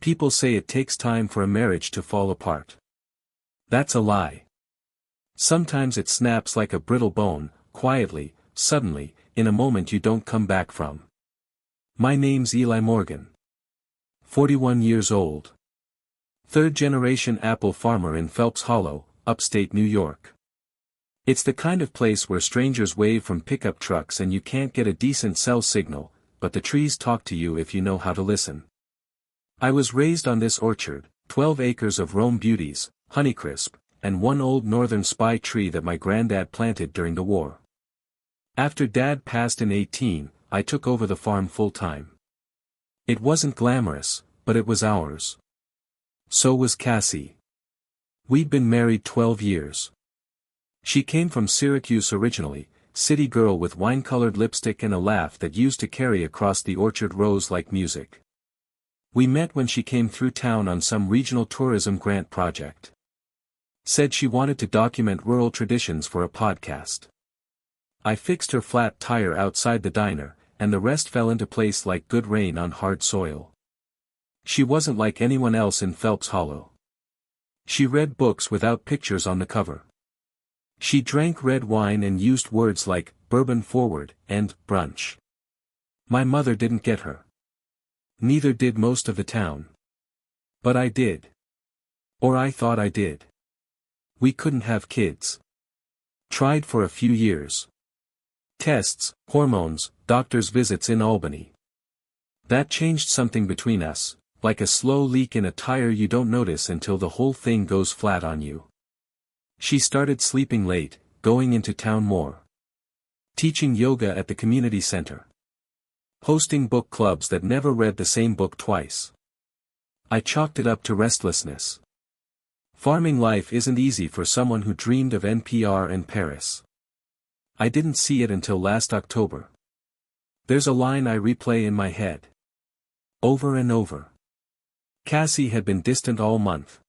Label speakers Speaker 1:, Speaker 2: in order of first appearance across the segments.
Speaker 1: People say it takes time for a marriage to fall apart. That's a lie. Sometimes it snaps like a brittle bone, quietly, suddenly, in a moment you don't come back from. My name's Eli Morgan. 41 years old. Third-generation apple farmer in Phelps Hollow, upstate New York. It's the kind of place where strangers wave from pickup trucks and you can't get a decent cell signal, but the trees talk to you if you know how to listen. I was raised on this orchard, 12 acres of Rome beauties, Honeycrisp, and one old northern spy tree that my granddad planted during the war. After Dad passed in 18, I took over the farm full-time. It wasn't glamorous, but it was ours. So was Cassie. We'd been married 12 years. She came from Syracuse originally, city girl with wine-colored lipstick and a laugh that used to carry across the orchard rows like music. We met when she came through town on some regional tourism grant project. Said she wanted to document rural traditions for a podcast. I fixed her flat tire outside the diner, and the rest fell into place like good rain on hard soil. She wasn't like anyone else in Phelps Hollow. She read books without pictures on the cover. She drank red wine and used words like bourbon forward and brunch. My mother didn't get her. Neither did most of the town. But I did. Or I thought I did. We couldn't have kids. Tried for a few years. Tests, hormones, doctor's visits in Albany. That changed something between us, like a slow leak in a tire you don't notice until the whole thing goes flat on you. She started sleeping late, going into town more. Teaching yoga at the community center. Hosting book clubs that never read the same book twice. I chalked it up to restlessness. Farming life isn't easy for someone who dreamed of NPR and Paris. I didn't see it until last October. There's a line I replay in my head. Over and over. Cassie had been distant all month.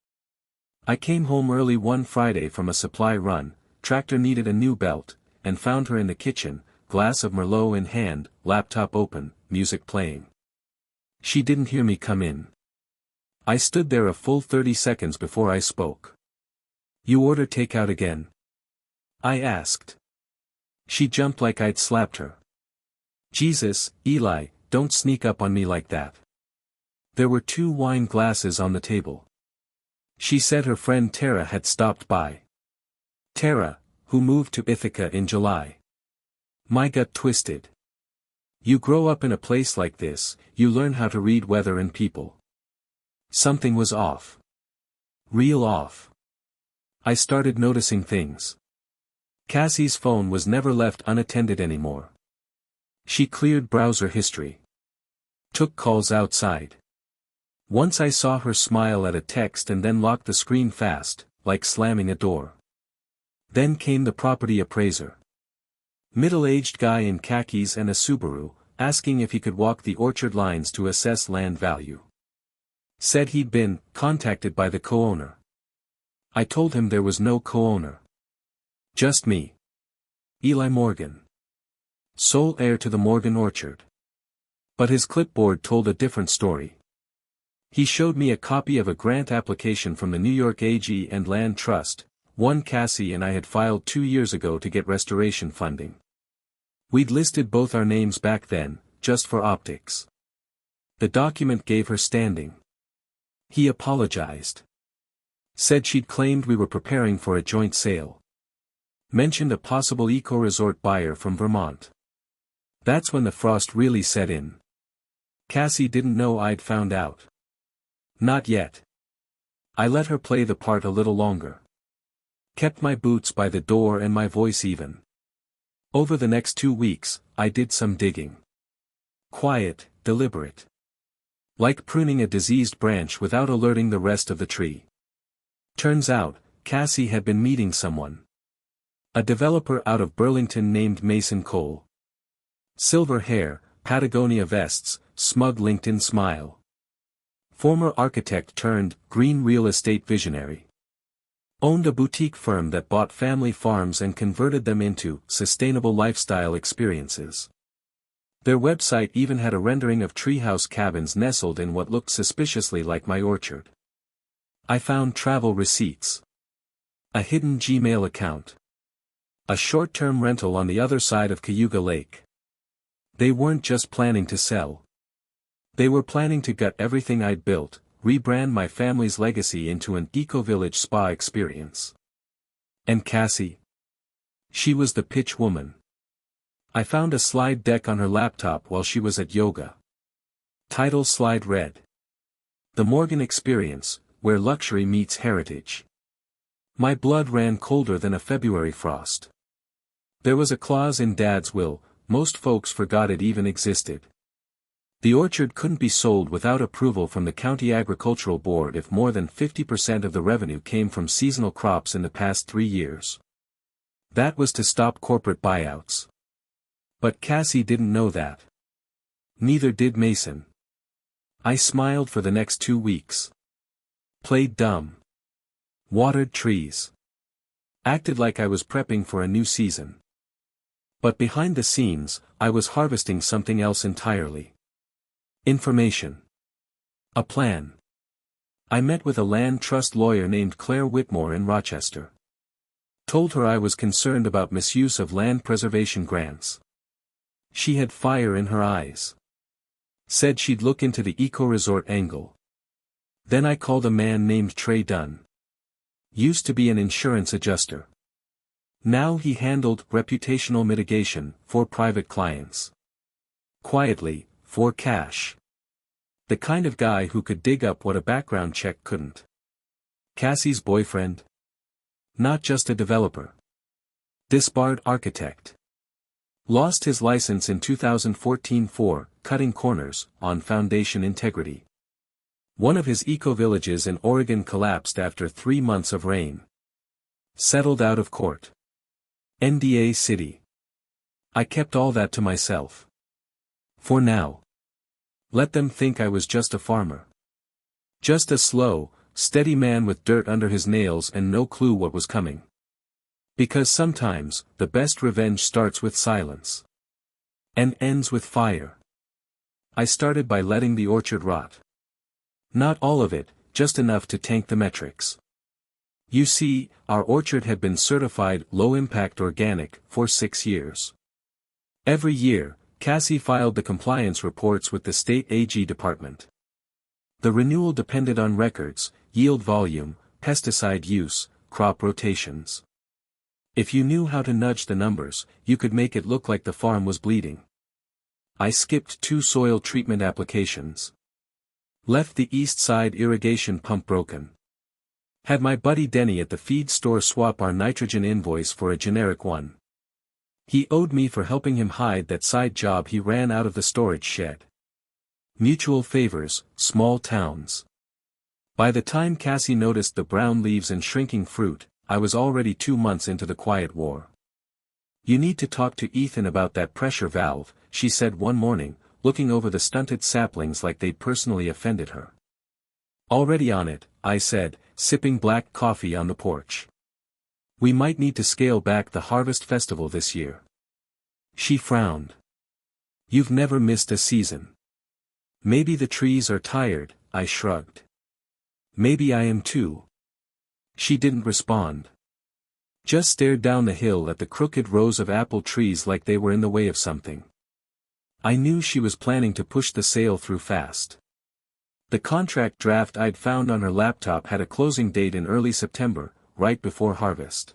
Speaker 1: I came home early one Friday from a supply run, tractor needed a new belt, and found her in the kitchen, glass of Merlot in hand, laptop open, music playing. She didn't hear me come in. I stood there a full 30 seconds before I spoke. You order takeout again? I asked. She jumped like I'd slapped her. Jesus, Eli, don't sneak up on me like that. There were 2 wine glasses on the table. She said her friend Tara had stopped by. Tara, who moved to Ithaca in July. My gut twisted. You grow up in a place like this, you learn how to read weather and people. Something was off. Real off. I started noticing things. Cassie's phone was never left unattended anymore. She cleared browser history. Took calls outside. Once I saw her smile at a text and then lock the screen fast, like slamming a door. Then came the property appraiser. Middle-aged guy in khakis and a Subaru, asking if he could walk the orchard lines to assess land value. Said he'd been contacted by the co-owner. I told him there was no co-owner. Just me. Eli Morgan. Sole heir to the Morgan orchard. But his clipboard told a different story. He showed me a copy of a grant application from the New York AG and Land Trust, one Cassie and I had filed 2 years ago to get restoration funding. We'd listed both our names back then, just for optics. The document gave her standing. He apologized. Said she'd claimed we were preparing for a joint sale. Mentioned a possible eco-resort buyer from Vermont. That's when the frost really set in. Cassie didn't know I'd found out. Not yet. I let her play the part a little longer. Kept my boots by the door and my voice even. Over the next 2 weeks, I did some digging. Quiet, deliberate. Like pruning a diseased branch without alerting the rest of the tree. Turns out, Cassie had been meeting someone. A developer out of Burlington named Mason Cole. Silver hair, Patagonia vests, smug LinkedIn smile. Former architect turned green real estate visionary. Owned a boutique firm that bought family farms and converted them into sustainable lifestyle experiences. Their website even had a rendering of treehouse cabins nestled in what looked suspiciously like my orchard. I found travel receipts. A hidden Gmail account. A short-term rental on the other side of Cayuga Lake. They weren't just planning to sell. They were planning to gut everything I'd built, rebrand my family's legacy into an eco-village spa experience. And Cassie? She was the pitch woman. I found a slide deck on her laptop while she was at yoga. Title slide read: The Morgan Experience, Where Luxury Meets Heritage. My blood ran colder than a February frost. There was a clause in Dad's will, most folks forgot it even existed. The orchard couldn't be sold without approval from the county agricultural board if more than 50% of the revenue came from seasonal crops in the past 3 years. That was to stop corporate buyouts. But Cassie didn't know that. Neither did Mason. I smiled for the next 2 weeks. Played dumb. Watered trees. Acted like I was prepping for a new season. But behind the scenes, I was harvesting something else entirely. Information. A plan. I met with a land trust lawyer named Claire Whitmore in Rochester. Told her I was concerned about misuse of land preservation grants. She had fire in her eyes. Said she'd look into the eco-resort angle. Then I called a man named Trey Dunn. Used to be an insurance adjuster. Now he handled reputational mitigation for private clients. Quietly, for cash. The kind of guy who could dig up what a background check couldn't. Cassie's boyfriend? Not just a developer. Disbarred architect. Lost his license in 2014 for cutting corners on foundation integrity. One of his eco-villages in Oregon collapsed after 3 months of rain. Settled out of court. NDA City. I kept all that to myself. For now. Let them think I was just a farmer. Just a slow, steady man with dirt under his nails and no clue what was coming. Because sometimes, the best revenge starts with silence. And ends with fire. I started by letting the orchard rot. Not all of it, just enough to tank the metrics. You see, our orchard had been certified low-impact organic for 6 years. Every year, Cassie filed the compliance reports with the state AG department. The renewal depended on records, yield volume, pesticide use, crop rotations. If you knew how to nudge the numbers, you could make it look like the farm was bleeding. I skipped 2 soil treatment applications. Left the east side irrigation pump broken. Had my buddy Denny at the feed store swap our nitrogen invoice for a generic one. He owed me for helping him hide that side job he ran out of the storage shed. Mutual favors, small towns. By the time Cassie noticed the brown leaves and shrinking fruit, I was already 2 months into the quiet war. You need to talk to Ethan about that pressure valve, she said one morning, looking over the stunted saplings like they'd personally offended her. Already on it, I said, sipping black coffee on the porch. We might need to scale back the harvest festival this year. She frowned. You've never missed a season. Maybe the trees are tired, I shrugged. Maybe I am too. She didn't respond. Just stared down the hill at the crooked rows of apple trees like they were in the way of something. I knew she was planning to push the sale through fast. The contract draft I'd found on her laptop had a closing date in early September, right before harvest.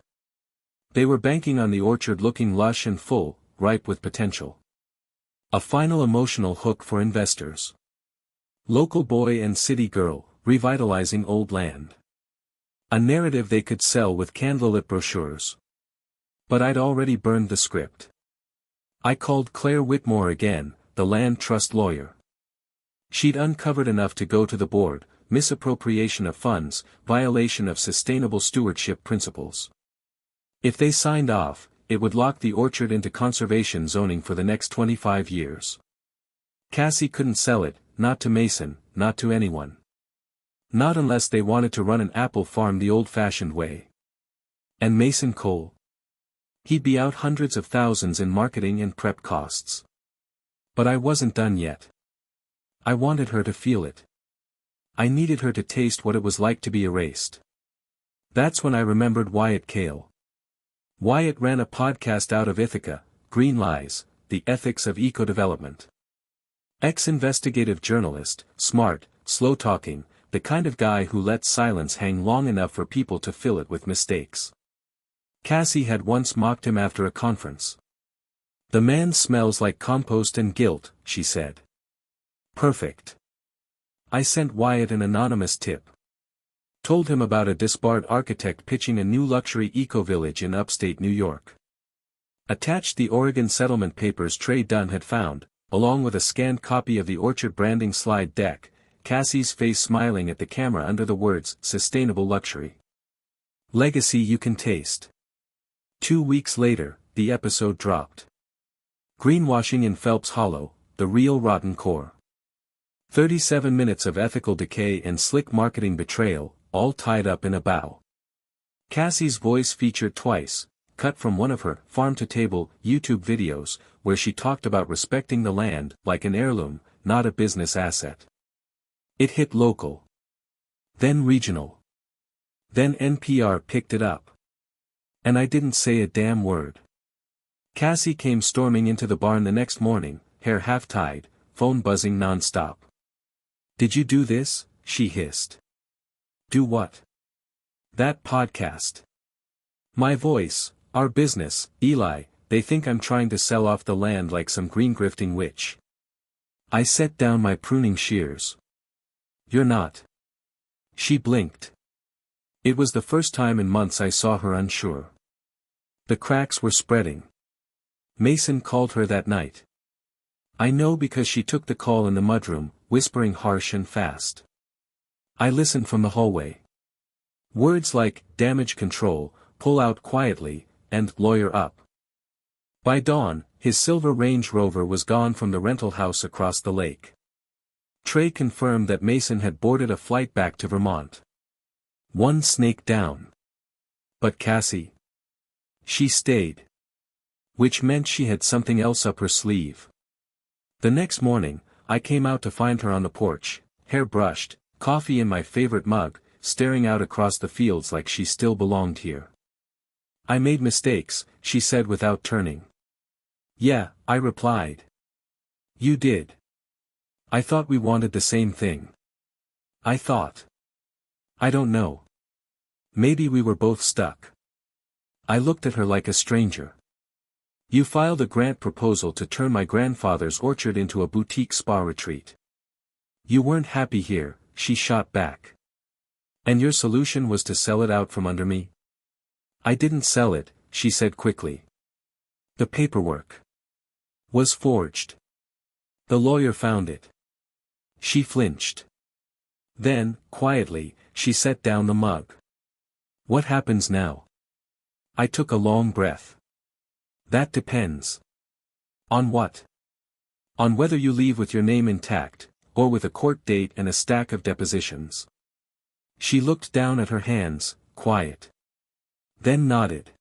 Speaker 1: They were banking on the orchard looking lush and full, ripe with potential. A final emotional hook for investors. Local boy and city girl, revitalizing old land. A narrative they could sell with candlelit brochures. But I'd already burned the script. I called Claire Whitmore again, the land trust lawyer. She'd uncovered enough to go to the board: misappropriation of funds, violation of sustainable stewardship principles. If they signed off, it would lock the orchard into conservation zoning for the next 25 years. Cassie couldn't sell it, not to Mason, not to anyone. Not unless they wanted to run an apple farm the old-fashioned way. And Mason Cole? He'd be out hundreds of thousands in marketing and prep costs. But I wasn't done yet. I wanted her to feel it. I needed her to taste what it was like to be erased. That's when I remembered Wyatt Kale. Wyatt ran a podcast out of Ithaca, Green Lies, The Ethics of Eco-Development. Ex-investigative journalist, smart, slow-talking, the kind of guy who lets silence hang long enough for people to fill it with mistakes. Cassie had once mocked him after a conference. "The man smells like compost and guilt," she said. Perfect. I sent Wyatt an anonymous tip. Told him about a disbarred architect pitching a new luxury eco-village in upstate New York. Attached the Oregon settlement papers Trey Dunn had found, along with a scanned copy of the Orchard branding slide deck, Cassie's face smiling at the camera under the words, "Sustainable Luxury. Legacy You Can Taste." 2 weeks later, the episode dropped. Greenwashing in Phelps Hollow, The Real Rotten Core. 37 minutes of ethical decay and slick marketing betrayal, all tied up in a bow. Cassie's voice featured twice, cut from one of her farm-to-table YouTube videos, where she talked about respecting the land like an heirloom, not a business asset. It hit local. Then regional. Then NPR picked it up. And I didn't say a damn word. Cassie came storming into the barn the next morning, hair half-tied, phone buzzing non-stop. "Did you do this?" she hissed. "Do what?" "That podcast." "My voice, our business, Eli, they think I'm trying to sell off the land like some green-grifting witch." I set down my pruning shears. "You're not." She blinked. It was the first time in months I saw her unsure. The cracks were spreading. Mason called her that night. I know because she took the call in the mudroom, whispering harsh and fast. I listened from the hallway. Words like, damage control, pull out quietly, and lawyer up. By dawn, his silver Range Rover was gone from the rental house across the lake. Trey confirmed that Mason had boarded a flight back to Vermont. One snake down. But Cassie? She stayed. Which meant she had something else up her sleeve. The next morning, I came out to find her on the porch, hair brushed, coffee in my favorite mug, staring out across the fields like she still belonged here. "I made mistakes," she said without turning. "Yeah," I replied. "You did. I thought we wanted the same thing. I thought. I don't know. Maybe we were both stuck." I looked at her like a stranger. "You filed a grant proposal to turn my grandfather's orchard into a boutique spa retreat. You weren't happy here," she shot back. "And your solution was to sell it out from under me?" "I didn't sell it," she said quickly. "The paperwork was forged. The lawyer found it." She flinched. Then, quietly, she set down the mug. "What happens now?" I took a long breath. "That depends." "On what?" "On whether you leave with your name intact, or with a court date and a stack of depositions." She looked down at her hands, quiet. Then nodded.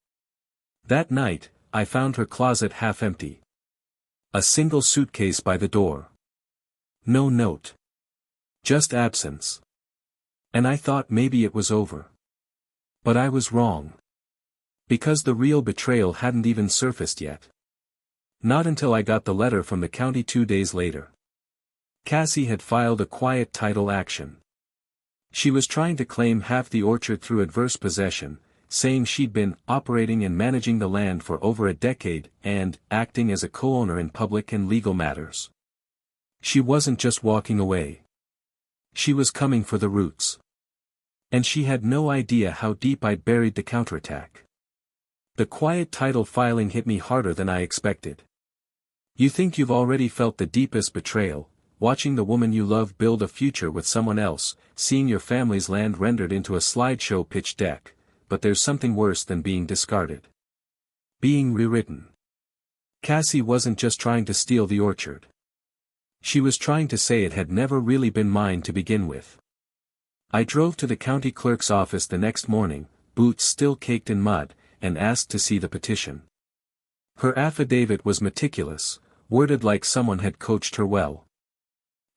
Speaker 1: That night, I found her closet half empty. A single suitcase by the door. No note. Just absence. And I thought maybe it was over. But I was wrong. Because the real betrayal hadn't even surfaced yet. Not until I got the letter from the county 2 days later. Cassie had filed a quiet title action. She was trying to claim half the orchard through adverse possession, saying she'd been operating and managing the land for over a decade and acting as a co-owner in public and legal matters. She wasn't just walking away. She was coming for the roots. And she had no idea how deep I'd buried the counterattack. The quiet title filing hit me harder than I expected. You think you've already felt the deepest betrayal, watching the woman you love build a future with someone else, seeing your family's land rendered into a slideshow pitch deck, but there's something worse than being discarded. Being rewritten. Cassie wasn't just trying to steal the orchard. She was trying to say it had never really been mine to begin with. I drove to the county clerk's office the next morning, boots still caked in mud, and asked to see the petition. Her affidavit was meticulous, worded like someone had coached her well.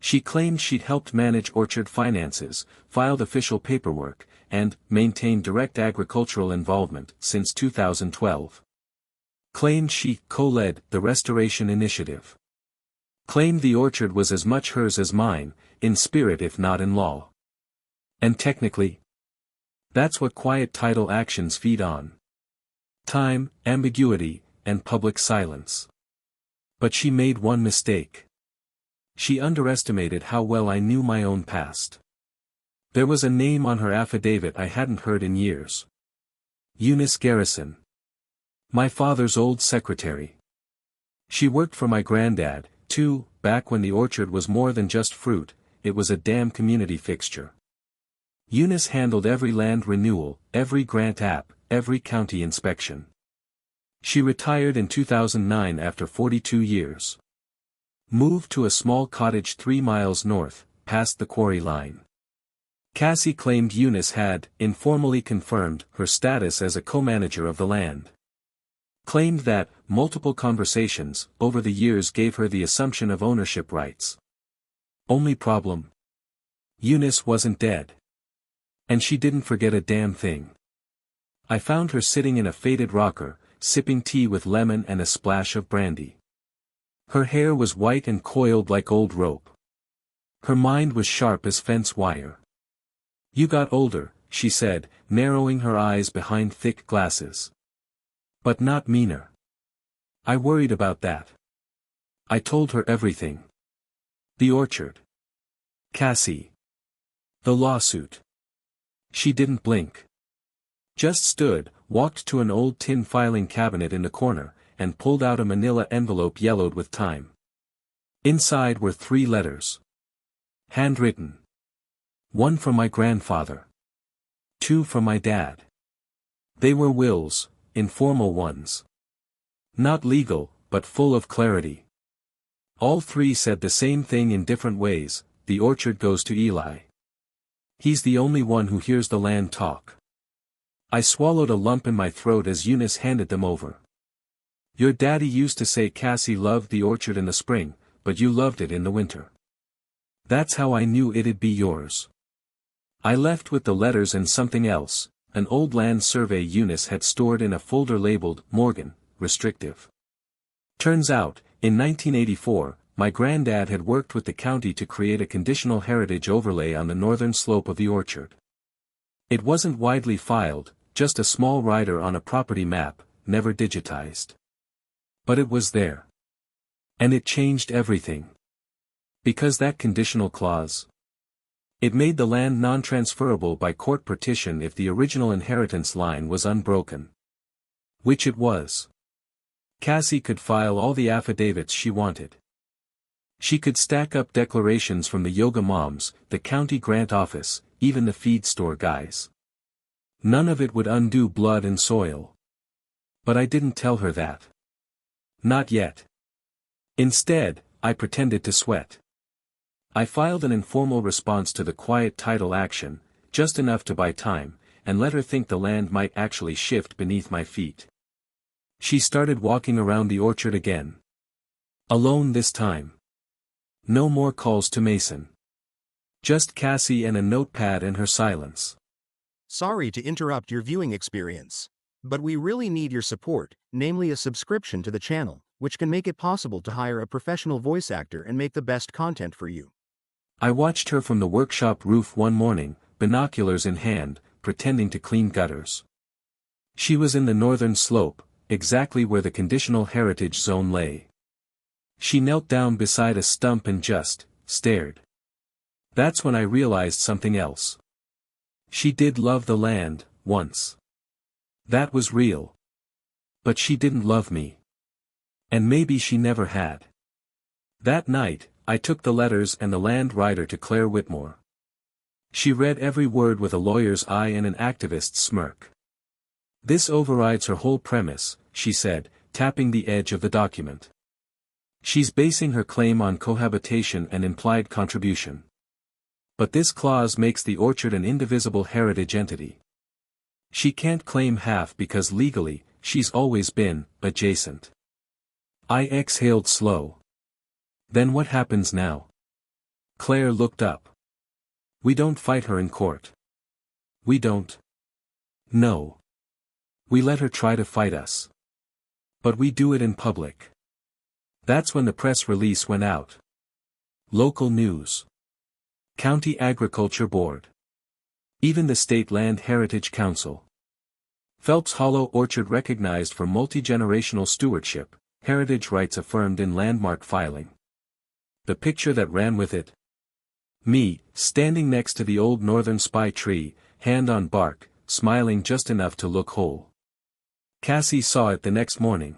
Speaker 1: She claimed she'd helped manage orchard finances, filed official paperwork, and maintained direct agricultural involvement since 2012. Claimed she co-led the restoration initiative. Claimed the orchard was as much hers as mine, in spirit if not in law. And technically, that's what quiet title actions feed on. Time, ambiguity, and public silence. But she made one mistake. She underestimated how well I knew my own past. There was a name on her affidavit I hadn't heard in years. Eunice Garrison. My father's old secretary. She worked for my granddad, too, back when the orchard was more than just fruit, it was a damn community fixture. Eunice handled every land renewal, every grant app, every county inspection. She retired in 2009 after 42 years. Moved to a small cottage 3 miles north, past the quarry line. Cassie claimed Eunice had, informally confirmed, her status as a co-manager of the land. Claimed that, multiple conversations, over the years gave her the assumption of ownership rights. Only problem? Eunice wasn't dead. And she didn't forget a damn thing. I found her sitting in a faded rocker, sipping tea with lemon and a splash of brandy. Her hair was white and coiled like old rope. Her mind was sharp as fence wire. You got older, she said, narrowing her eyes behind thick glasses. But not meaner. I worried about that. I told her everything. The orchard. Cassie. The lawsuit. She didn't blink. Just stood, walked to an old tin filing cabinet in the corner, and pulled out a manila envelope yellowed with time. Inside were 3 letters. Handwritten. 1 from my grandfather. 2 from my dad. They were wills, informal ones. Not legal, but full of clarity. All 3 said the same thing in different ways, the orchard goes to Eli. He's the only one who hears the land talk. I swallowed a lump in my throat as Eunice handed them over. Your daddy used to say Cassie loved the orchard in the spring, but you loved it in the winter. That's how I knew it'd be yours. I left with the letters and something else, an old land survey Eunice had stored in a folder labeled, Morgan, restrictive. Turns out, in 1984, my granddad had worked with the county to create a conditional heritage overlay on the northern slope of the orchard. It wasn't widely filed, just a small rider on a property map, never digitized. But it was there. And it changed everything. Because that conditional clause. It made the land non-transferable by court partition if the original inheritance line was unbroken. Which it was. Cassie could file all the affidavits she wanted. She could stack up declarations from the yoga moms, the county grant office, even the feed store guys. None of it would undo blood and soil. But I didn't tell her that. Not yet. Instead, I pretended to sweat. I filed an informal response to the quiet title action, just enough to buy time, and let her think the land might actually shift beneath my feet. She started walking around the orchard again. Alone this time. No more calls to Mason. Just Cassie and a notepad and her silence.
Speaker 2: Sorry to interrupt your viewing experience. But we really need your support, namely a subscription to the channel, which can make it possible to hire a professional voice actor and make the best content for you.
Speaker 1: I watched her from the workshop roof one morning, binoculars in hand, pretending to clean gutters. She was in the northern slope, exactly where the conditional heritage zone lay. She knelt down beside a stump and just stared. That's when I realized something else. She did love the land, once. That was real. But she didn't love me. And maybe she never had. That night, I took the letters and the land rider to Claire Whitmore. She read every word with a lawyer's eye and an activist's smirk. This overrides her whole premise, she said, tapping the edge of the document. She's basing her claim on cohabitation and implied contribution. But this clause makes the orchard an indivisible heritage entity. She can't claim half because legally, she's always been adjacent. I exhaled slow. Then what happens now? Claire looked up. We don't fight her in court. We don't. No. We let her try to fight us. But we do it in public. That's when the press release went out. Local news. County Agriculture Board. Even the State Land Heritage Council. Phelps Hollow Orchard recognized for multi-generational stewardship, heritage rights affirmed in landmark filing. The picture that ran with it. Me, standing next to the old northern spy tree, hand on bark, smiling just enough to look whole. Cassie saw it the next morning.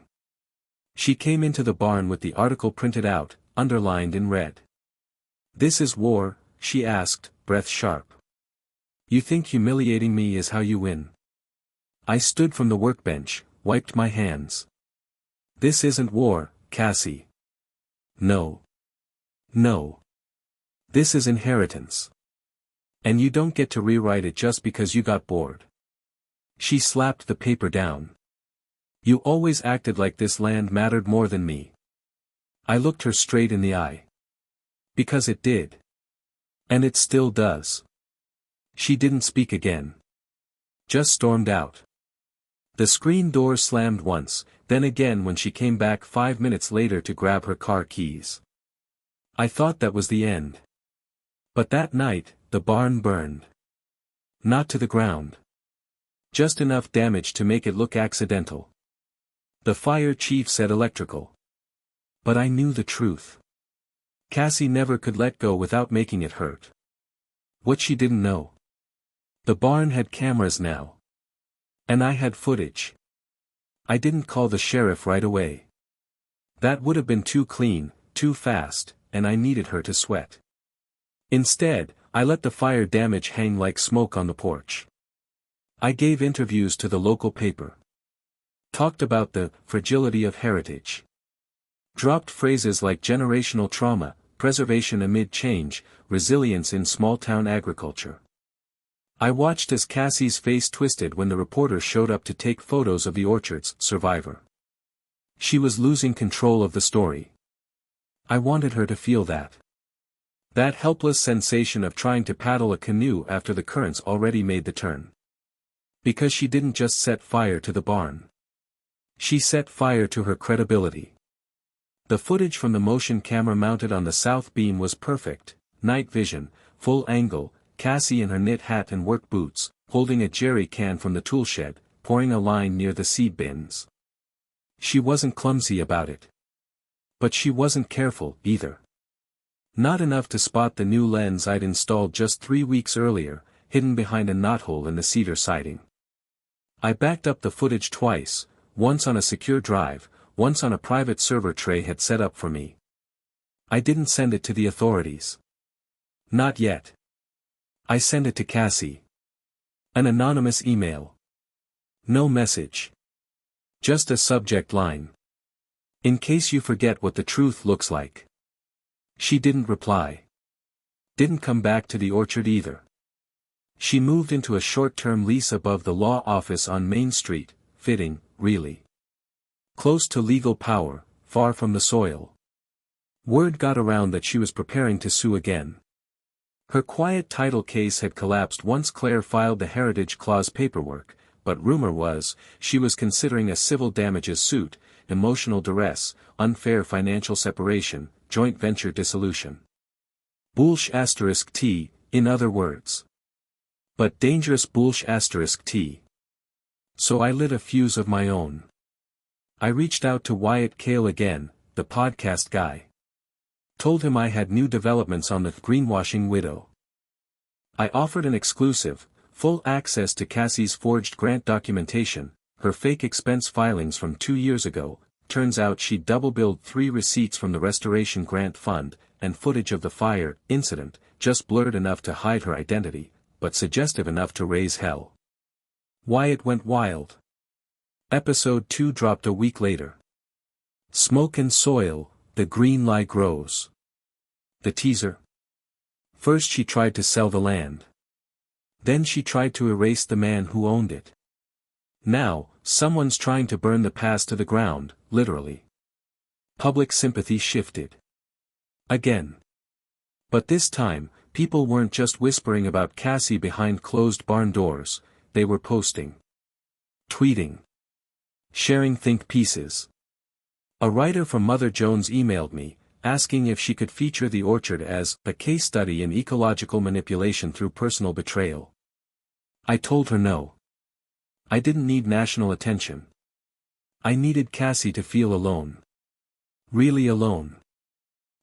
Speaker 1: She came into the barn with the article printed out, underlined in red. "This is war," she asked, breath sharp. "You think humiliating me is how you win?" I stood from the workbench, wiped my hands. "This isn't war, Cassie." "No. No. This is inheritance. And you don't get to rewrite it just because you got bored." She slapped the paper down. "You always acted like this land mattered more than me." I looked her straight in the eye. Because it did. And it still does. She didn't speak again. Just stormed out. The screen door slammed once, then again when she came back 5 minutes later to grab her car keys. I thought that was the end. But that night, the barn burned. Not to the ground. Just enough damage to make it look accidental. The fire chief said electrical. But I knew the truth. Cassie never could let go without making it hurt. What she didn't know. The barn had cameras now. And I had footage. I didn't call the sheriff right away. That would have been too clean, too fast, and I needed her to sweat. Instead, I let the fire damage hang like smoke on the porch. I gave interviews to the local paper. Talked about the fragility of heritage. Dropped phrases like generational trauma, preservation amid change, resilience in small-town agriculture. I watched as Cassie's face twisted when the reporter showed up to take photos of the orchard's survivor. She was losing control of the story. I wanted her to feel that. That helpless sensation of trying to paddle a canoe after the currents already made the turn. Because she didn't just set fire to the barn. She set fire to her credibility. The footage from the motion camera mounted on the south beam was perfect, night vision, full angle, Cassie in her knit hat and work boots, holding a jerry can from the toolshed, pouring a line near the seed bins. She wasn't clumsy about it. But she wasn't careful, either. Not enough to spot the new lens I'd installed just 3 weeks earlier, hidden behind a knothole in the cedar siding. I backed up the footage twice, once on a secure drive, once on a private server Trey had set up for me. I didn't send it to the authorities. Not yet. I sent it to Cassie. An anonymous email. No message. Just a subject line. In case you forget what the truth looks like. She didn't reply. Didn't come back to the orchard either. She moved into a short-term lease above the law office on Main Street, fitting, really. Close to legal power, far from the soil. Word got around that she was preparing to sue again. Her quiet title case had collapsed once Claire filed the Heritage Clause paperwork, but rumor was, she was considering a civil damages suit, emotional duress, unfair financial separation, joint venture dissolution. Bullsh T, in other words. But dangerous Bullsh T. So I lit a fuse of my own. I reached out to Wyatt Kale again, the podcast guy. Told him I had new developments on the greenwashing widow. I offered an exclusive, full access to Cassie's forged grant documentation, her fake expense filings from 2 years ago. Turns out she'd double-billed 3 receipts from the Restoration Grant Fund, and footage of the fire incident, just blurred enough to hide her identity, but suggestive enough to raise hell. Wyatt went wild. Episode 2 dropped a week later. Smoke and soil, the green lie grows. The teaser. First she tried to sell the land. Then she tried to erase the man who owned it. Now, someone's trying to burn the past to the ground, literally. Public sympathy shifted. Again. But this time, people weren't just whispering about Cassie behind closed barn doors, they were posting. Tweeting. Sharing think pieces. A writer from Mother Jones emailed me, asking if she could feature the orchard as a case study in ecological manipulation through personal betrayal. I told her no. I didn't need national attention. I needed Cassie to feel alone. Really alone.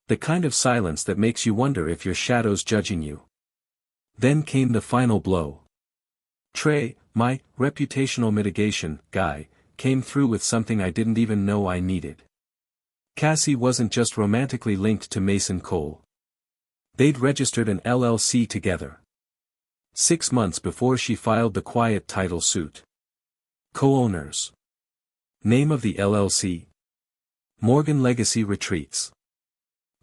Speaker 1: The kind of silence that makes you wonder if your shadow's judging you. Then came the final blow. Trey, my reputational mitigation guy, came through with something I didn't even know I needed. Cassie wasn't just romantically linked to Mason Cole. They'd registered an LLC together. 6 months before she filed the quiet title suit. Co-owners. Name of the LLC? Morgan Legacy Retreats.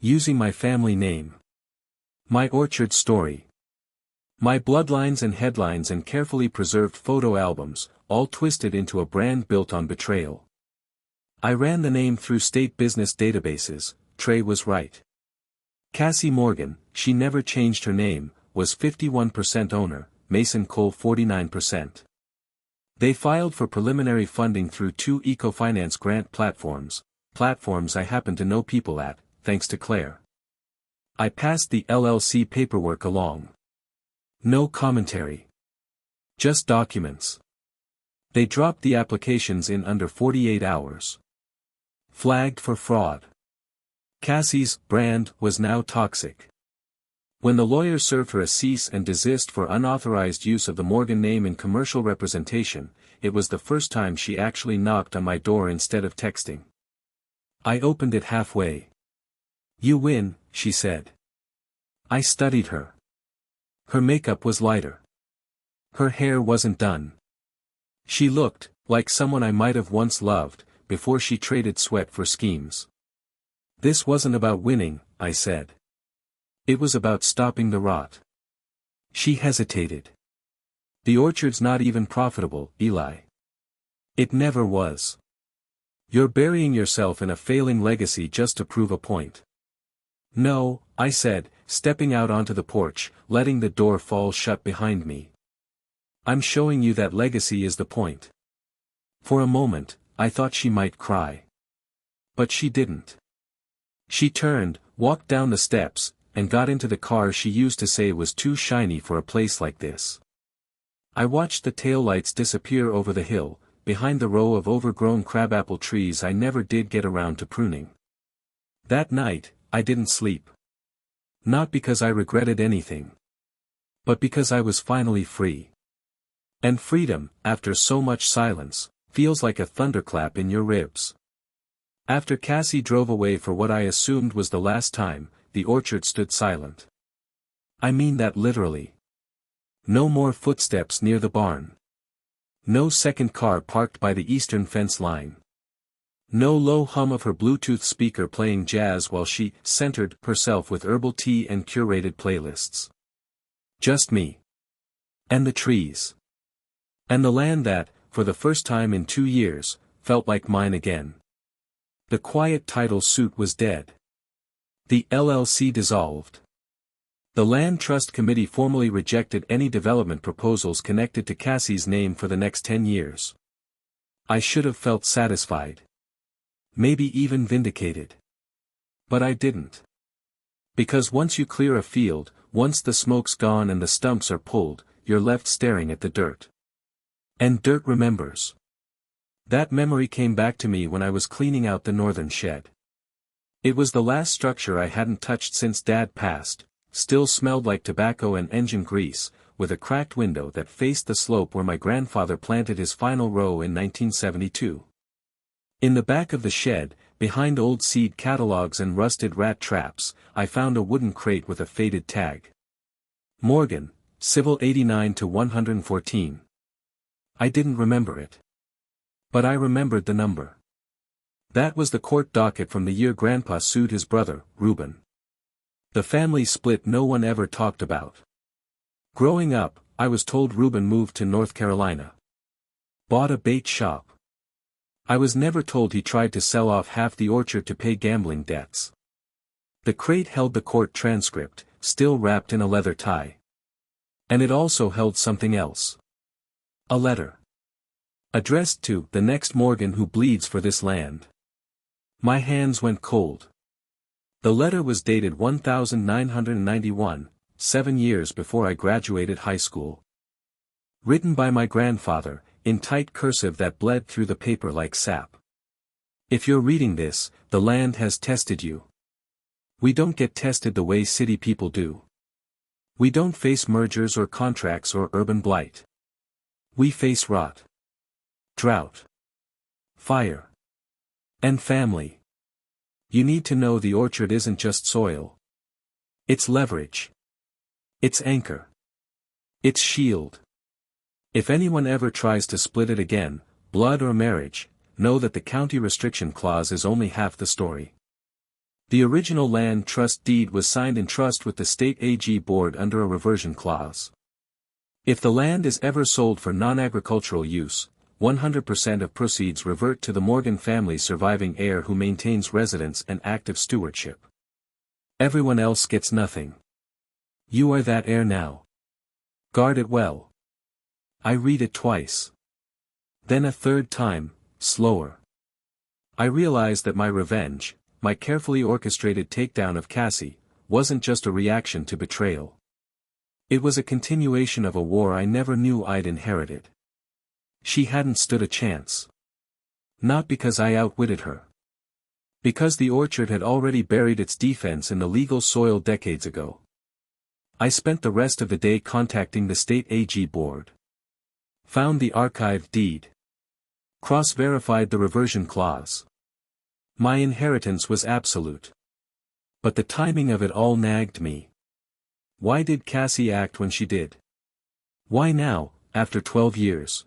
Speaker 1: Using my family name. My orchard story. My bloodlines and headlines and carefully preserved photo albums, all twisted into a brand built on betrayal. I ran the name through state business databases. Trey was right. Cassie Morgan, she never changed her name, was 51% owner, Mason Cole 49%. They filed for preliminary funding through 2 eco-finance grant platforms I happen to know people at, thanks to Claire. I passed the LLC paperwork along. No commentary. Just documents. They dropped the applications in under 48 hours. Flagged for fraud. Cassie's brand was now toxic. When the lawyer served her a cease and desist for unauthorized use of the Morgan name in commercial representation, it was the first time she actually knocked on my door instead of texting. I opened it halfway. "You win," she said. I studied her. Her makeup was lighter. Her hair wasn't done. She looked like someone I might have once loved, before she traded sweat for schemes. This wasn't about winning, I said. It was about stopping the rot. She hesitated. The orchard's not even profitable, Eli. It never was. You're burying yourself in a failing legacy just to prove a point. No, I said, stepping out onto the porch, letting the door fall shut behind me. I'm showing you that legacy is the point. For a moment, I thought she might cry. But she didn't. She turned, walked down the steps, and got into the car she used to say was too shiny for a place like this. I watched the taillights disappear over the hill, behind the row of overgrown crabapple trees I never did get around to pruning. That night, I didn't sleep. Not because I regretted anything. But because I was finally free. And freedom, after so much silence, feels like a thunderclap in your ribs. After Cassie drove away for what I assumed was the last time, the orchard stood silent. I mean that literally. No more footsteps near the barn. No second car parked by the eastern fence line. No low hum of her Bluetooth speaker playing jazz while she centered herself with herbal tea and curated playlists. Just me. And the trees. And the land that, for the first time in 2 years, felt like mine again. The quiet title suit was dead. The LLC dissolved. The Land Trust Committee formally rejected any development proposals connected to Cassie's name for the next 10 years. I should have felt satisfied. Maybe even vindicated. But I didn't. Because once you clear a field, once the smoke's gone and the stumps are pulled, you're left staring at the dirt. And dirt remembers. That memory came back to me when I was cleaning out the northern shed. It was the last structure I hadn't touched since Dad passed, still smelled like tobacco and engine grease, with a cracked window that faced the slope where my grandfather planted his final row in 1972. In the back of the shed, behind old seed catalogs and rusted rat traps, I found a wooden crate with a faded tag. Morgan, Civil 89-114. I didn't remember it. But I remembered the number. That was the court docket from the year Grandpa sued his brother, Reuben. The family split no one ever talked about. Growing up, I was told Reuben moved to North Carolina. Bought a bait shop. I was never told he tried to sell off half the orchard to pay gambling debts. The crate held the court transcript, still wrapped in a leather tie. And it also held something else. A letter. Addressed to the next Morgan who bleeds for this land. My hands went cold. The letter was dated 1991, 7 years before I graduated high school. Written by my grandfather, in tight cursive that bled through the paper like sap. If you're reading this, the land has tested you. We don't get tested the way city people do. We don't face mergers or contracts or urban blight. We face rot, drought, fire, and family. You need to know the orchard isn't just soil. It's leverage. It's anchor. It's shield. If anyone ever tries to split it again, blood or marriage, know that the county restriction clause is only half the story. The original land trust deed was signed in trust with the state AG board under a reversion clause. If the land is ever sold for non-agricultural use, 100% of proceeds revert to the Morgan family's surviving heir who maintains residence and active stewardship. Everyone else gets nothing. You are that heir now. Guard it well. I read it twice. Then a third time, slower. I realized that my revenge, my carefully orchestrated takedown of Cassie, wasn't just a reaction to betrayal. It was a continuation of a war I never knew I'd inherited. She hadn't stood a chance. Not because I outwitted her. Because the orchard had already buried its defense in the legal soil decades ago. I spent the rest of the day contacting the state AG board. Found the archived deed. Cross-verified the reversion clause. My inheritance was absolute. But the timing of it all nagged me. Why did Cassie act when she did? Why now, after 12 years?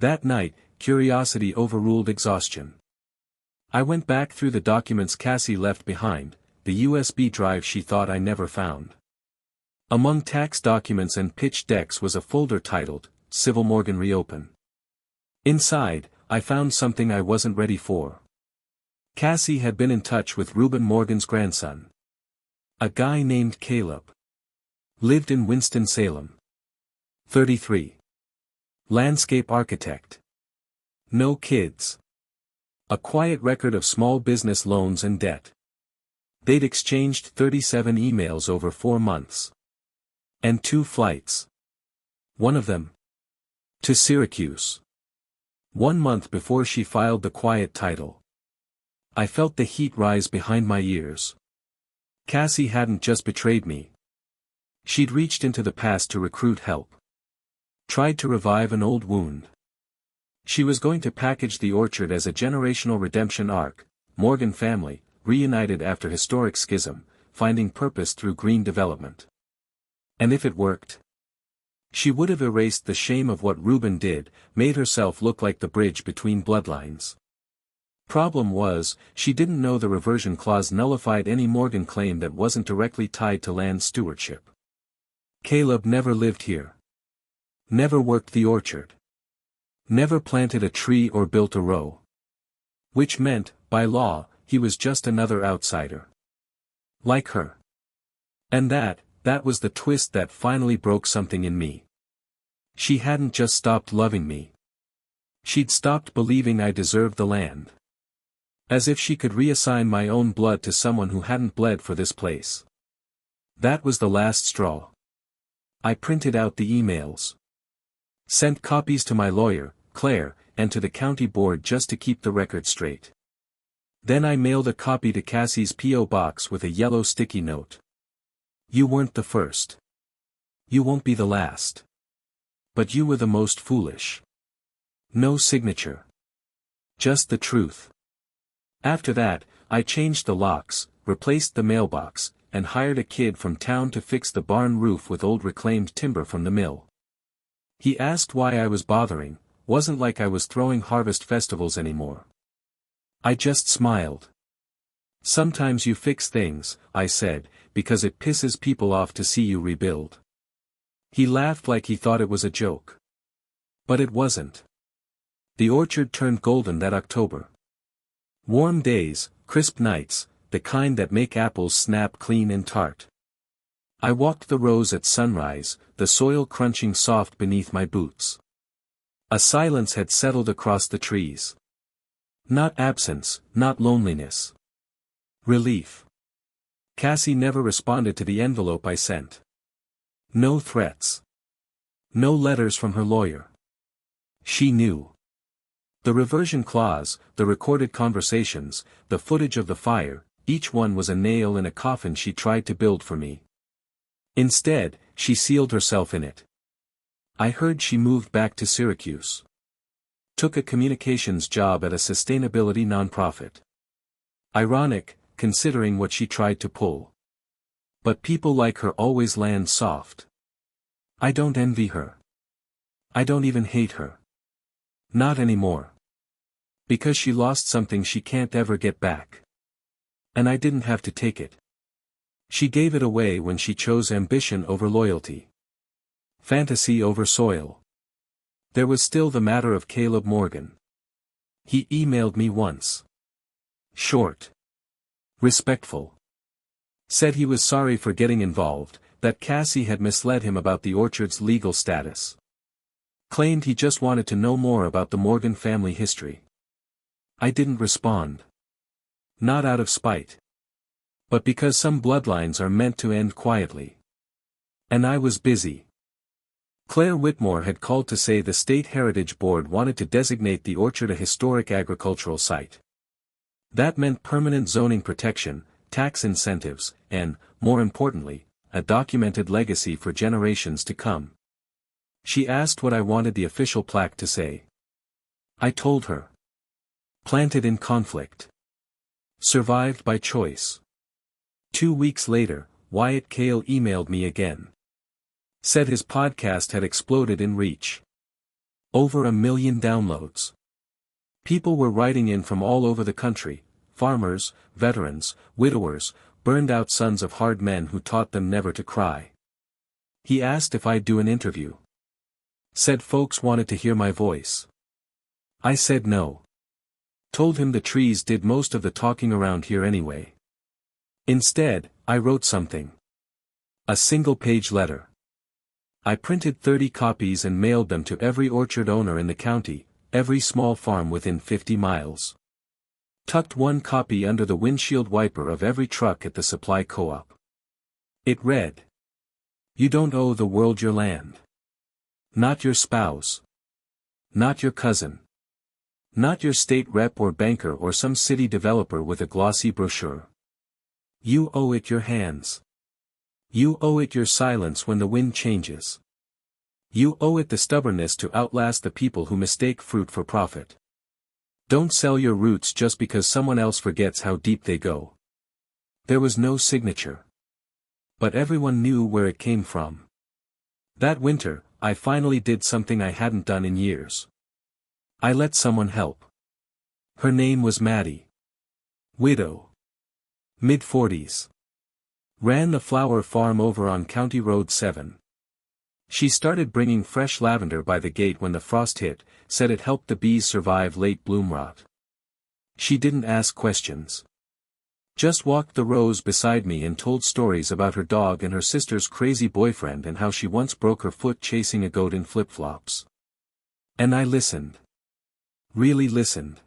Speaker 1: That night, curiosity overruled exhaustion. I went back through the documents Cassie left behind, the USB drive she thought I never found. Among tax documents and pitch decks was a folder titled, Civil Morgan Reopen. Inside, I found something I wasn't ready for. Cassie had been in touch with Reuben Morgan's grandson. A guy named Caleb. Lived in Winston-Salem. 33. Landscape architect. No kids. A quiet record of small business loans and debt. They'd exchanged 37 emails over 4 months. And 2 flights. One of them. To Syracuse. 1 month before she filed the quiet title. I felt the heat rise behind my ears. Cassie hadn't just betrayed me. She'd reached into the past to recruit help. Tried to revive an old wound. She was going to package the orchard as a generational redemption arc, Morgan family, reunited after historic schism, finding purpose through green development. And if it worked? She would have erased the shame of what Reuben did, made herself look like the bridge between bloodlines. Problem was, she didn't know the reversion clause nullified any Morgan claim that wasn't directly tied to land stewardship. Caleb never lived here. Never worked the orchard. Never planted a tree or built a row. Which meant, by law, he was just another outsider. Like her. And that was the twist that finally broke something in me. She hadn't just stopped loving me. She'd stopped believing I deserved the land. As if she could reassign my own blood to someone who hadn't bled for this place. That was the last straw. I printed out the emails. Sent copies to my lawyer, Claire, and to the county board just to keep the record straight. Then I mailed a copy to Cassie's P.O. box with a yellow sticky note. You weren't the first. You won't be the last. But you were the most foolish. No signature. Just the truth. After that, I changed the locks, replaced the mailbox, and hired a kid from town to fix the barn roof with old reclaimed timber from the mill. He asked why I was bothering, wasn't like I was throwing harvest festivals anymore. I just smiled. Sometimes you fix things, I said, because it pisses people off to see you rebuild. He laughed like he thought it was a joke. But it wasn't. The orchard turned golden that October. Warm days, crisp nights, the kind that make apples snap clean and tart. I walked the rows at sunrise, the soil crunching soft beneath my boots. A silence had settled across the trees. Not absence, not loneliness. Relief. Cassie never responded to the envelope I sent. No threats. No letters from her lawyer. She knew. The reversion clause, the recorded conversations, the footage of the fire, each one was a nail in a coffin she tried to build for me. Instead, she sealed herself in it. I heard she moved back to Syracuse. Took a communications job at a sustainability nonprofit. Ironic, considering what she tried to pull. But people like her always land soft. I don't envy her. I don't even hate her. Not anymore. Because she lost something she can't ever get back. And I didn't have to take it. She gave it away when she chose ambition over loyalty. Fantasy over soil. There was still the matter of Caleb Morgan. He emailed me once. Short. Respectful. Said he was sorry for getting involved, that Cassie had misled him about the orchard's legal status. Claimed he just wanted to know more about the Morgan family history. I didn't respond. Not out of spite. But because some bloodlines are meant to end quietly. And I was busy. Claire Whitmore had called to say the State Heritage Board wanted to designate the orchard a historic agricultural site. That meant permanent zoning protection, tax incentives, and, more importantly, a documented legacy for generations to come. She asked what I wanted the official plaque to say. I told her. Planted in conflict. Survived by choice. 2 weeks later, Wyatt Kale emailed me again. Said his podcast had exploded in reach. Over 1 million downloads. People were writing in from all over the country, farmers, veterans, widowers, burned-out sons of hard men who taught them never to cry. He asked if I'd do an interview. Said folks wanted to hear my voice. I said no. Told him the trees did most of the talking around here anyway. Instead, I wrote something. A single-page letter. I printed 30 copies and mailed them to every orchard owner in the county, every small farm within 50 miles. Tucked one copy under the windshield wiper of every truck at the supply co-op. It read. You don't owe the world your land. Not your spouse. Not your cousin. Not your state rep or banker or some city developer with a glossy brochure. You owe it your hands. You owe it your silence when the wind changes. You owe it the stubbornness to outlast the people who mistake fruit for profit. Don't sell your roots just because someone else forgets how deep they go. There was no signature. But everyone knew where it came from. That winter, I finally did something I hadn't done in years. I let someone help. Her name was Maddie. Widow. Mid-40s. Ran the flower farm over on County Road 7. She started bringing fresh lavender by the gate when the frost hit, said it helped the bees survive late bloom rot. She didn't ask questions. Just walked the rows beside me and told stories about her dog and her sister's crazy boyfriend and how she once broke her foot chasing a goat in flip-flops. And I listened. Really listened.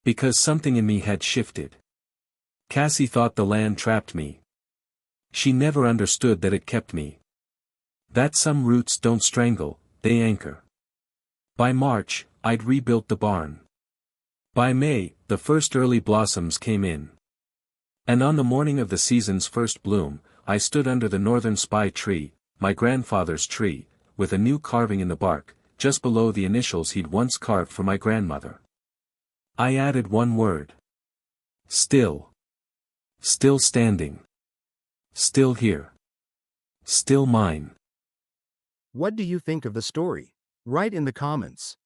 Speaker 1: Because something in me had shifted. Cassie thought the land trapped me. She never understood that it kept me. That some roots don't strangle, they anchor. By March, I'd rebuilt the barn. By May, the first early blossoms came in. And on the morning of the season's first bloom, I stood under the northern spy tree, my grandfather's tree, with a new carving in the bark, just below the initials he'd once carved for my grandmother. I added one word. Still. Still standing. Still here. Still mine.
Speaker 2: What do you think of the story? Write in the comments.